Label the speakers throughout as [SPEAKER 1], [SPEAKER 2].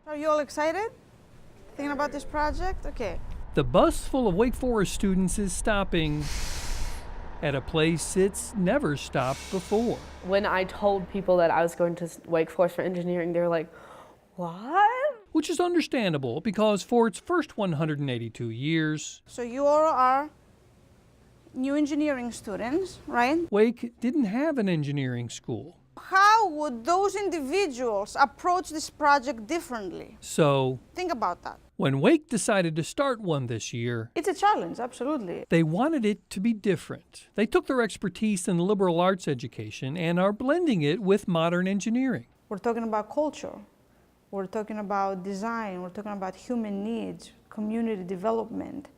[SPEAKER 1] Are you all excited? Thinking about this project? Okay.
[SPEAKER 2] The bus full of Wake Forest students is stopping at a place it's never stopped before.
[SPEAKER 3] When I told people that I was going to Wake Forest for engineering, they were like, what?
[SPEAKER 2] Which is understandable because for its first 182 years,
[SPEAKER 1] So you all are new engineering students, right?
[SPEAKER 2] Wake didn't have an engineering school.
[SPEAKER 1] How would those individuals approach this project differently?
[SPEAKER 2] So
[SPEAKER 1] Think about that.
[SPEAKER 2] when Wake decided to start one this year,
[SPEAKER 1] It's a challenge, absolutely.
[SPEAKER 2] they wanted it to be different. They took their expertise in liberal arts education and are blending it with modern engineering.
[SPEAKER 1] We're talking about culture. We're talking about design. We're talking about human needs, community development,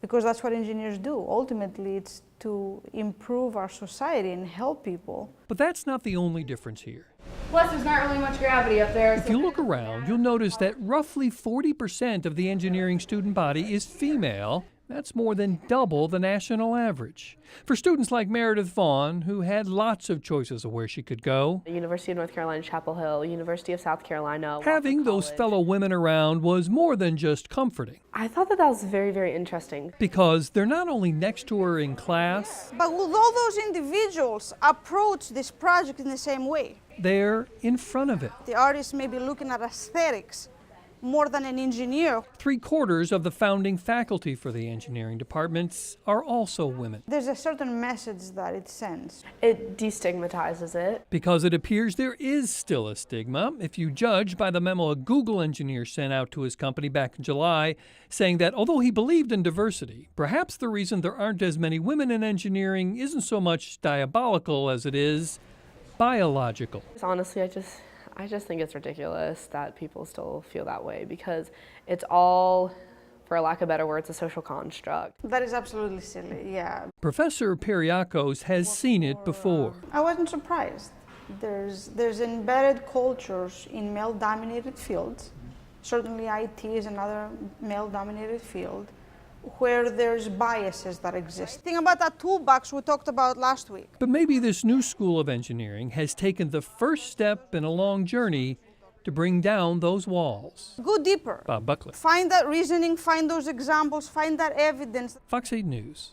[SPEAKER 1] because that's what engineers do. Ultimately, it's to improve our society and help people.
[SPEAKER 2] But that's not the only difference here.
[SPEAKER 4] Plus, there's not really much gravity up there.
[SPEAKER 2] If you look around, you'll notice that roughly 40% of the engineering student body is female. That's more than double the national average. For students like Meredith Vaughn, who had lots of choices of where she could go,
[SPEAKER 3] The University of North Carolina, Chapel Hill, University of South Carolina.
[SPEAKER 2] having
[SPEAKER 3] Wofford
[SPEAKER 2] those
[SPEAKER 3] College.
[SPEAKER 2] fellow women around was more than just comforting,
[SPEAKER 3] I thought that was very, very interesting.
[SPEAKER 2] because they're not only next to her in class,
[SPEAKER 1] But will all those individuals approach this project in the same way?
[SPEAKER 2] they're in front of it.
[SPEAKER 1] The artist may be looking at aesthetics more than an engineer.
[SPEAKER 2] 3/4 of the founding faculty for the engineering departments are also women,
[SPEAKER 1] There's a certain message that it sends.
[SPEAKER 3] It destigmatizes it.
[SPEAKER 2] because it appears there is still a stigma, if you judge by the memo a Google engineer sent out to his company back in July, saying that although he believed in diversity, perhaps the reason there aren't as many women in engineering isn't so much diabolical as it is biological.
[SPEAKER 3] Honestly, I just think it's ridiculous that people still feel that way because it's all, for lack of better words, a social construct.
[SPEAKER 1] That is absolutely silly, yeah.
[SPEAKER 2] Professor Periakos has seen it before.
[SPEAKER 1] I wasn't surprised. There's embedded cultures in male-dominated fields. Certainly IT is another male-dominated field where there's biases that exist. Think about that toolbox we talked about last week.
[SPEAKER 2] But maybe this new school of engineering has taken the first step in a long journey to bring down those walls.
[SPEAKER 1] Go deeper.
[SPEAKER 2] Bob Buckley,
[SPEAKER 1] Find that reasoning, find those examples, find that evidence.
[SPEAKER 2] Fox 8 News.